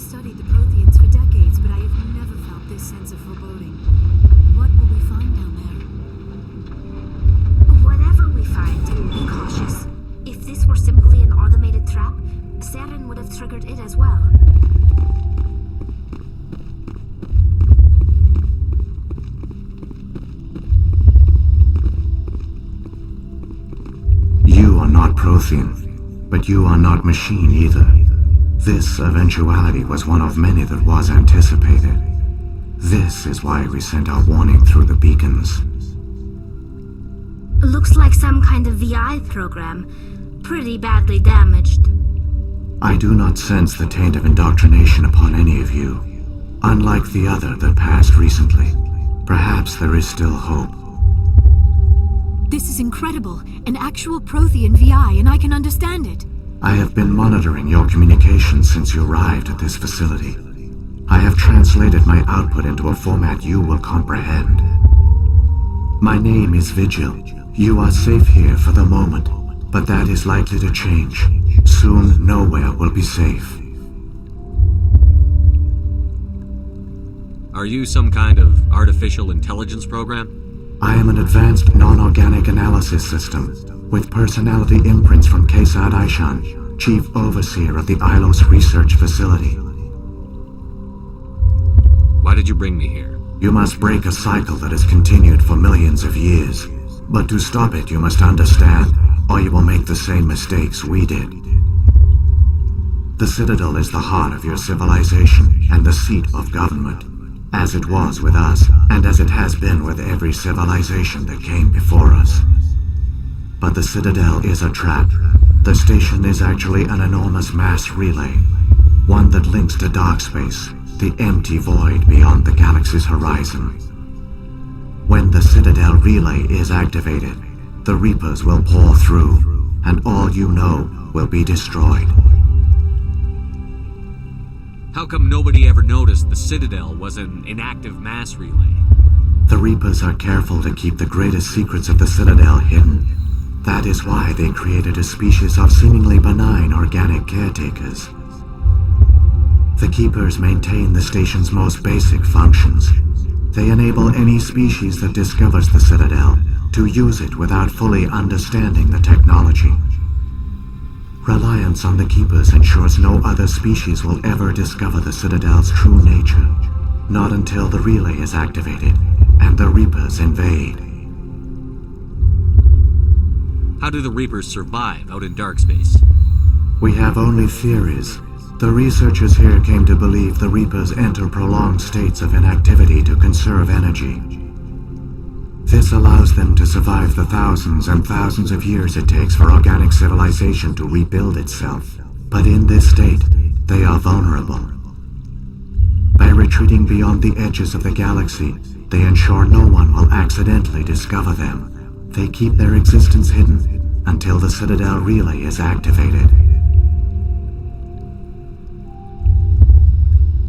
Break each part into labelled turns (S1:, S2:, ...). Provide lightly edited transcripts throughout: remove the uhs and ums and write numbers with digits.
S1: studied the Proteans for decades, but I have never felt this sense of foreboding. What will we find down there?
S2: Whatever we find, be cautious. If this were simply an automated trap, Saren would have triggered it as well.
S3: You are not Protean, but you are not machine either. This eventuality was one of many that was anticipated. This is why we sent our warning through the beacons.
S2: Looks like some kind of VI program. Pretty badly damaged.
S3: I do not sense the taint of indoctrination upon any of you. Unlike the other that passed recently, perhaps there is still hope.
S1: This is incredible. An actual Protean VI, and I can understand it.
S3: I have been monitoring your communications since you arrived at this facility. I have translated my output into a format you will comprehend. My name is Vigil. You are safe here for the moment, but that is likely to change. Soon, nowhere will be safe.
S4: Are you some kind of artificial intelligence program?
S3: I am an advanced non-organic analysis system, with personality imprints from Kesad Aishan, Chief Overseer of the Ilos Research Facility.
S4: Why did you bring me here?
S3: You must break a cycle that has continued for millions of years. But to stop it, you must understand, or you will make the same mistakes we did. The Citadel is the heart of your civilization and the seat of government, as it was with us, and as it has been with every civilization that came before us. But the Citadel is a trap. The station is actually an enormous mass relay, one that links to dark space, the empty void beyond the galaxy's horizon. When the Citadel relay is activated, the Reapers will pour through, and all you know will be destroyed.
S4: How come nobody ever noticed the Citadel was an inactive mass relay?
S3: The Reapers are careful to keep the greatest secrets of the Citadel hidden. That is why they created a species of seemingly benign organic caretakers. The Keepers maintain the station's most basic functions. They enable any species that discovers the Citadel to use it without fully understanding the technology. Reliance on the Keepers ensures no other species will ever discover the Citadel's true nature, not until the relay is activated and the Reapers invade.
S4: How do the Reapers survive out in dark space?
S3: We have only theories. The researchers here came to believe the Reapers enter prolonged states of inactivity to conserve energy. This allows them to survive the thousands and thousands of years it takes for organic civilization to rebuild itself. But in this state, they are vulnerable. By retreating beyond the edges of the galaxy, they ensure no one will accidentally discover them. They keep their existence hidden until the Citadel relay is activated.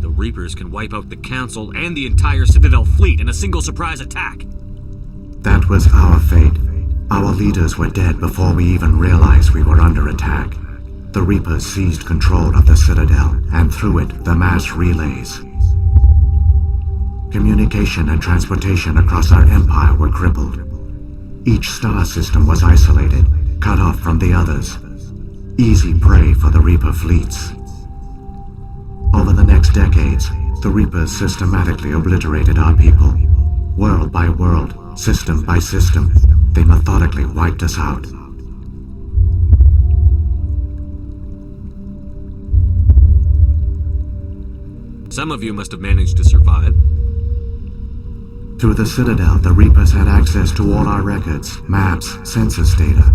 S4: The Reapers can wipe out the Council and the entire Citadel fleet in a single surprise attack.
S3: That was our fate. Our leaders were dead before we even realized we were under attack. The Reapers seized control of the Citadel, and through it, the mass relays. Communication and transportation across our empire were crippled. Each star system was isolated, cut off from the others. Easy prey for the Reaper fleets. Over the next decades, the Reapers systematically obliterated our people. World by world, system by system, they methodically wiped us out.
S4: Some of you must have managed to survive.
S3: Through the Citadel, the Reapers had access to all our records, maps, census data.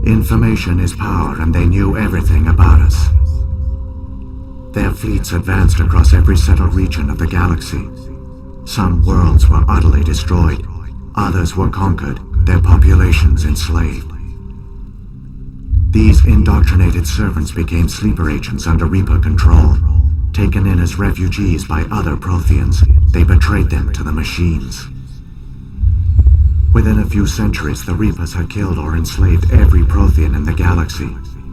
S3: Information is power, and they knew everything about us. Their fleets advanced across every settled region of the galaxy. Some worlds were utterly destroyed. Others were conquered, their populations enslaved. These indoctrinated servants became sleeper agents under Reaper control. Taken in as refugees by other Proteans, they betrayed them to the machines. Within a few centuries, the Reapers had killed or enslaved every Protean in the galaxy.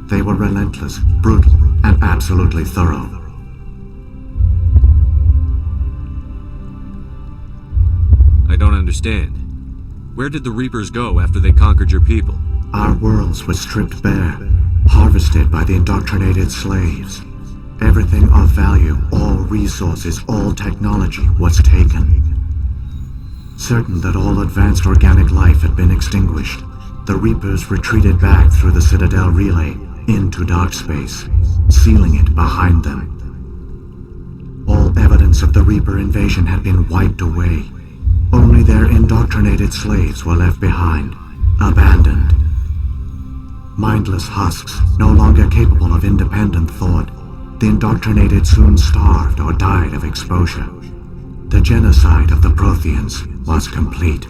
S3: They were relentless, brutal, and absolutely thorough.
S4: I don't understand. Where did the Reapers go after they conquered your people?
S3: Our worlds were stripped bare, harvested by the indoctrinated slaves. Everything of value, all resources, all technology was taken. Certain that all advanced organic life had been extinguished, the Reapers retreated back through the Citadel relay into dark space, sealing it behind them. All evidence of the Reaper invasion had been wiped away. Only their indoctrinated slaves were left behind, abandoned. Mindless husks, no longer capable of independent thought, the indoctrinated soon starved or died of exposure. The genocide of the Proteans was complete.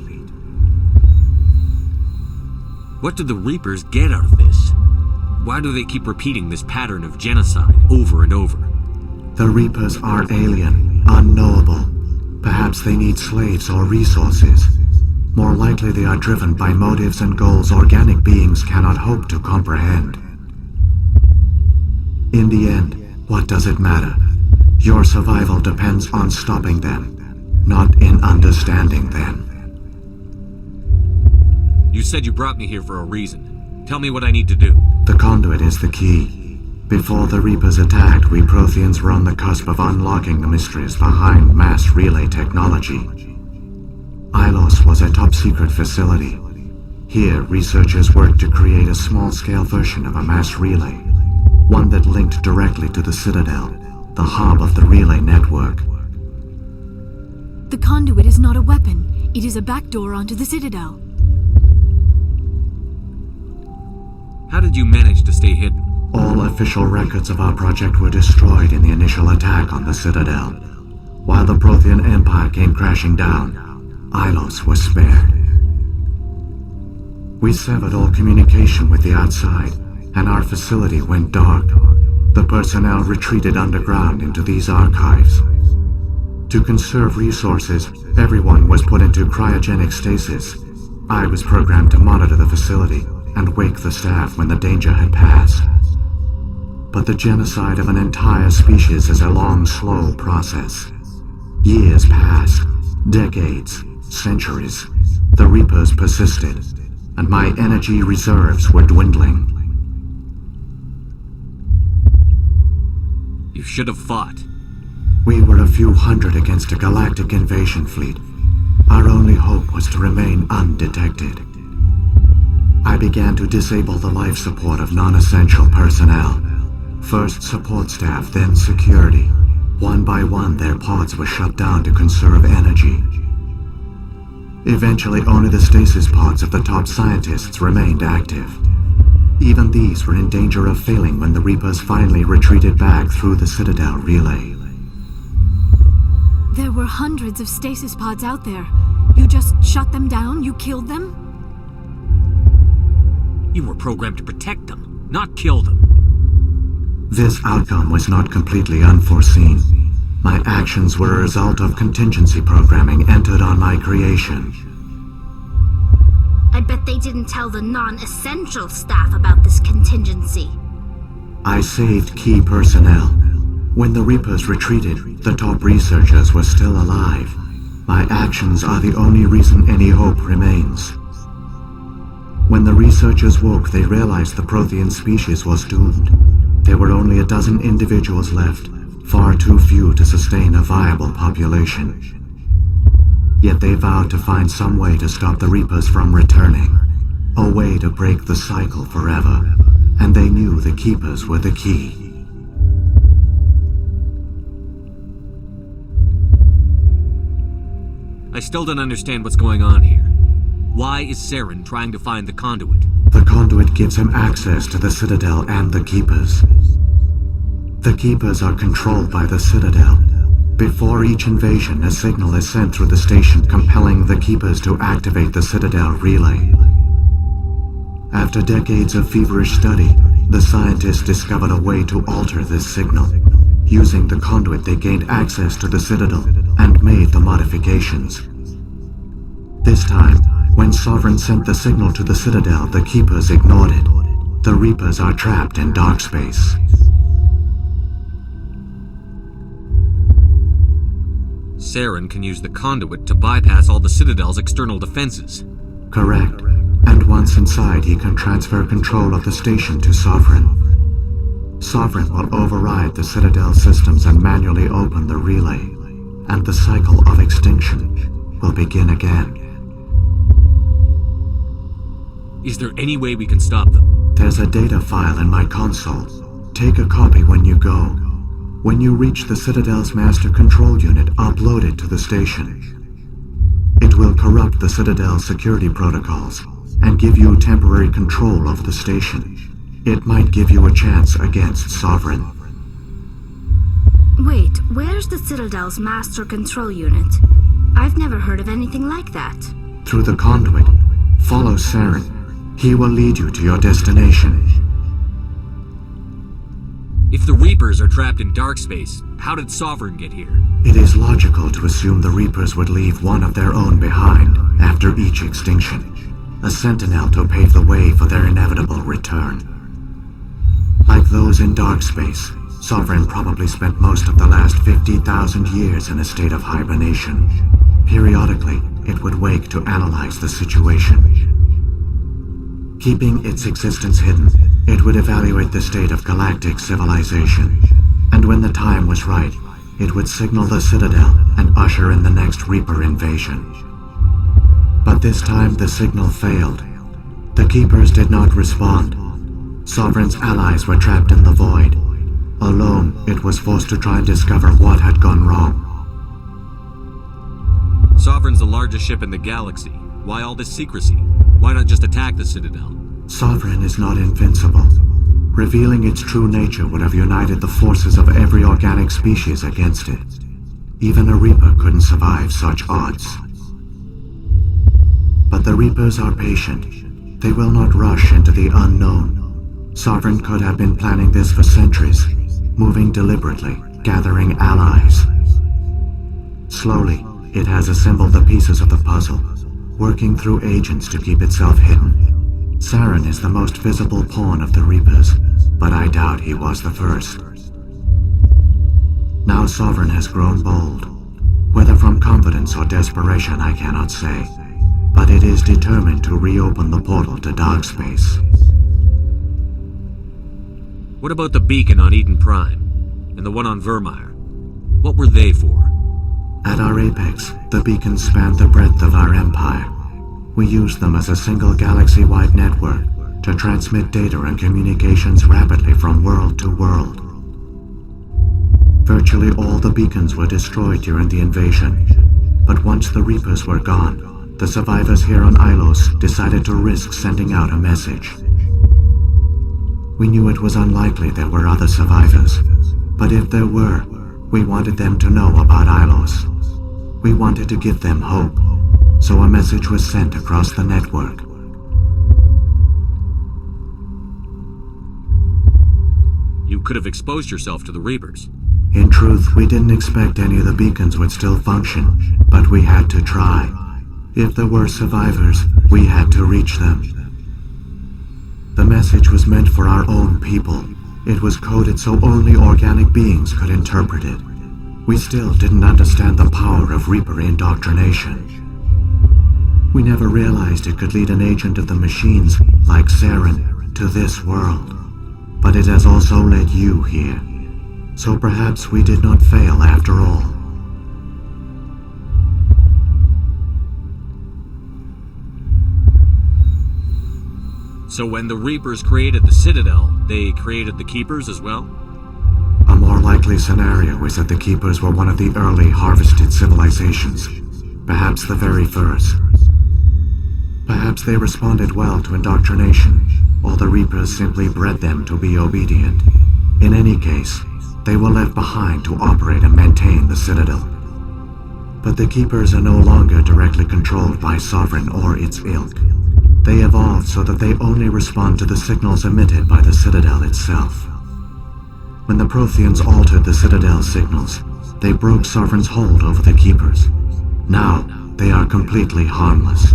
S4: What do the Reapers get out of this? Why do they keep repeating this pattern of genocide over and over?
S3: The Reapers are alien, unknowable. Perhaps they need slaves or resources. More likely they are driven by motives and goals organic beings cannot hope to comprehend. In the end, what does it matter? Your survival depends on stopping them, not in understanding them.
S4: You said you brought me here for a reason. Tell me what I need to do.
S3: The conduit is the key. Before the Reapers attacked, we Proteans were on the cusp of unlocking the mysteries behind mass relay technology. Ilos was a top-secret facility. Here, researchers worked to create a small-scale version of a mass relay, one that linked directly to the Citadel, the hub of the relay network.
S1: The conduit is not a weapon. It is a backdoor onto the Citadel.
S4: How did you manage to stay hidden?
S3: All official records of our project were destroyed in the initial attack on the Citadel. While the Protean Empire came crashing down, Ilos was spared. We severed all communication with the outside, and our facility went dark. The personnel retreated underground into these archives. To conserve resources, everyone was put into cryogenic stasis. I was programmed to monitor the facility and wake the staff when the danger had passed. But the genocide of an entire species is a long, slow process. Years passed, decades, centuries. The Reapers persisted, and my energy reserves were dwindling.
S4: You should have fought.
S3: We were a few hundred against a galactic invasion fleet. Our only hope was to remain undetected. I began to disable the life support of non-essential personnel. First support staff, then security. One by one, their pods were shut down to conserve energy. Eventually, only the stasis pods of the top scientists remained active. Even these were in danger of failing when the Reapers finally retreated back through the Citadel relay.
S1: There were hundreds of stasis pods out there. You just shut them down? You killed them?
S4: You were programmed to protect them, not kill them.
S3: This outcome was not completely unforeseen. My actions were a result of contingency programming entered on my creation.
S2: I bet they didn't tell the non-essential staff about this contingency.
S3: I saved key personnel. When the Reapers retreated, the top researchers were still alive. My actions are the only reason any hope remains. When the researchers woke, they realized the Protean species was doomed. There were only a dozen individuals left, far too few to sustain a viable population. Yet they vowed to find some way to stop the Reapers from returning, a way to break the cycle forever, and they knew the Keepers were the key.
S4: I still don't understand what's going on here. Why is Saren trying to find the conduit?
S3: The conduit gives him access to the Citadel and the Keepers. The Keepers are controlled by the Citadel. Before each invasion, a signal is sent through the station compelling the Keepers to activate the Citadel relay. After decades of feverish study, the scientists discovered a way to alter this signal. Using the conduit, they gained access to the Citadel and made the modifications. This time, when Sovereign sent the signal to the Citadel, the Keepers ignored it. The Reapers are trapped in dark space.
S4: Saren can use the conduit to bypass all the Citadel's external defenses.
S3: Correct. And once inside, he can transfer control of the station to Sovereign. Sovereign will override the Citadel systems and manually open the relay, and the cycle of extinction will begin again.
S4: Is there any way we can stop them?
S3: There's a data file in my console. Take a copy when you go. When you reach the Citadel's master control unit, upload it to the station. It will corrupt the Citadel's security protocols and give you temporary control of the station. It might give you a chance against Sovereign.
S2: Wait, where's the Citadel's master control unit? I've never heard of anything like that.
S3: Through the conduit, follow Saren. He will lead you to your destination.
S4: If the Reapers are trapped in dark space, how did Sovereign get here?
S3: It is logical to assume the Reapers would leave one of their own behind after each extinction. A sentinel to pave the way for their inevitable return. Like those in dark space, Sovereign probably spent most of the last 50,000 years in a state of hibernation. Periodically, it would wake to analyze the situation. Keeping its existence hidden, it would evaluate the state of galactic civilization. And when the time was right, it would signal the Citadel and usher in the next Reaper invasion. But this time the signal failed. The Keepers did not respond. Sovereign's allies were trapped in the void. Alone, it was forced to try and discover what had gone wrong.
S4: Sovereign's the largest ship in the galaxy. Why all this secrecy? Why not just attack the Citadel?
S3: Sovereign is not invincible. Revealing its true nature would have united the forces of every organic species against it. Even a Reaper couldn't survive such odds. But the Reapers are patient. They will not rush into the unknown. Sovereign could have been planning this for centuries, moving deliberately, gathering allies. Slowly, it has assembled the pieces of the puzzle, working through agents to keep itself hidden. Saren is the most visible pawn of the Reapers, but I doubt he was the first. Now Sovereign has grown bold. Whether from confidence or desperation, I cannot say. But it is determined to reopen the portal to dark space.
S4: What about the beacon on Eden Prime? And the one on Vermeer? What were they for?
S3: At our apex, the beacons spanned the breadth of our empire. We used them as a single galaxy-wide network to transmit data and communications rapidly from world to world. Virtually all the beacons were destroyed during the invasion, but once the Reapers were gone, the survivors here on Ilos decided to risk sending out a message. We knew it was unlikely there were other survivors, but if there were, we wanted them to know about Ilos. We wanted to give them hope, so a message was sent across the network.
S4: You could have exposed yourself to the Reapers.
S3: In truth, we didn't expect any of the beacons would still function, but we had to try. If there were survivors, we had to reach them. The message was meant for our own people. It was coded so only organic beings could interpret it. We still didn't understand the power of Reaper indoctrination. We never realized it could lead an agent of the machines, like Saren, to this world. But it has also led you here. So perhaps we did not fail after all.
S4: So when the Reapers created the Citadel, they created the Keepers as well?
S3: A more likely scenario is that the Keepers were one of the early harvested civilizations, perhaps the very first. Perhaps they responded well to indoctrination, or the Reapers simply bred them to be obedient. In any case, they were left behind to operate and maintain the Citadel. But the Keepers are no longer directly controlled by Sovereign or its ilk. They evolved so that they only respond to the signals emitted by the Citadel itself. When the Proteans altered the Citadel's signals, they broke Sovereign's hold over the Keepers. Now, they are completely harmless.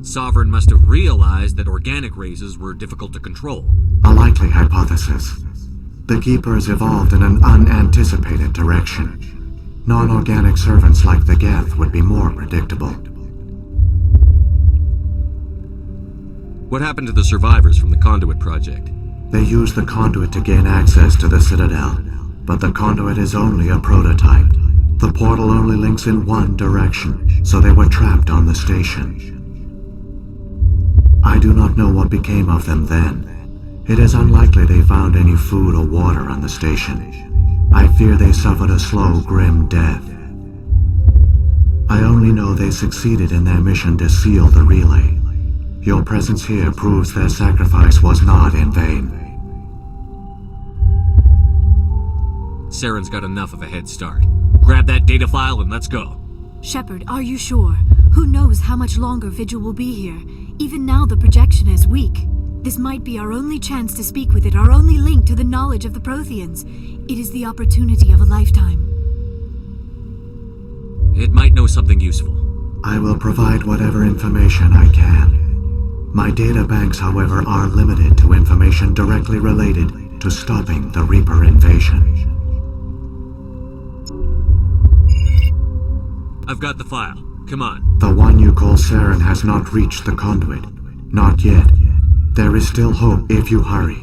S4: Sovereign must have realized that organic races were difficult to control.
S3: A likely hypothesis. The Keepers evolved in an unanticipated direction. Non-organic servants like the Geth would be more predictable.
S4: What happened to the survivors from the Conduit project?
S3: They used the conduit to gain access to the Citadel, but the conduit is only a prototype. The portal only links in one direction, so they were trapped on the station. I do not know what became of them then. It is unlikely they found any food or water on the station. I fear they suffered a slow, grim death. I only know they succeeded in their mission to seal the relay. Your presence here proves their sacrifice was not in vain.
S4: Saren's got enough of a head start. Grab that data file and let's go.
S1: Shepard, are you sure? Who knows how much longer Vigil will be here? Even now the projection is weak. This might be our only chance to speak with it, our only link to the knowledge of the Proteans. It is the opportunity of a lifetime.
S4: It might know something useful.
S3: I will provide whatever information I can. My data banks, however, are limited to information directly related to stopping the Reaper invasion.
S4: I've got the file. Come on.
S3: The one you call Saren has not reached the conduit. Not yet. There is still hope if you hurry.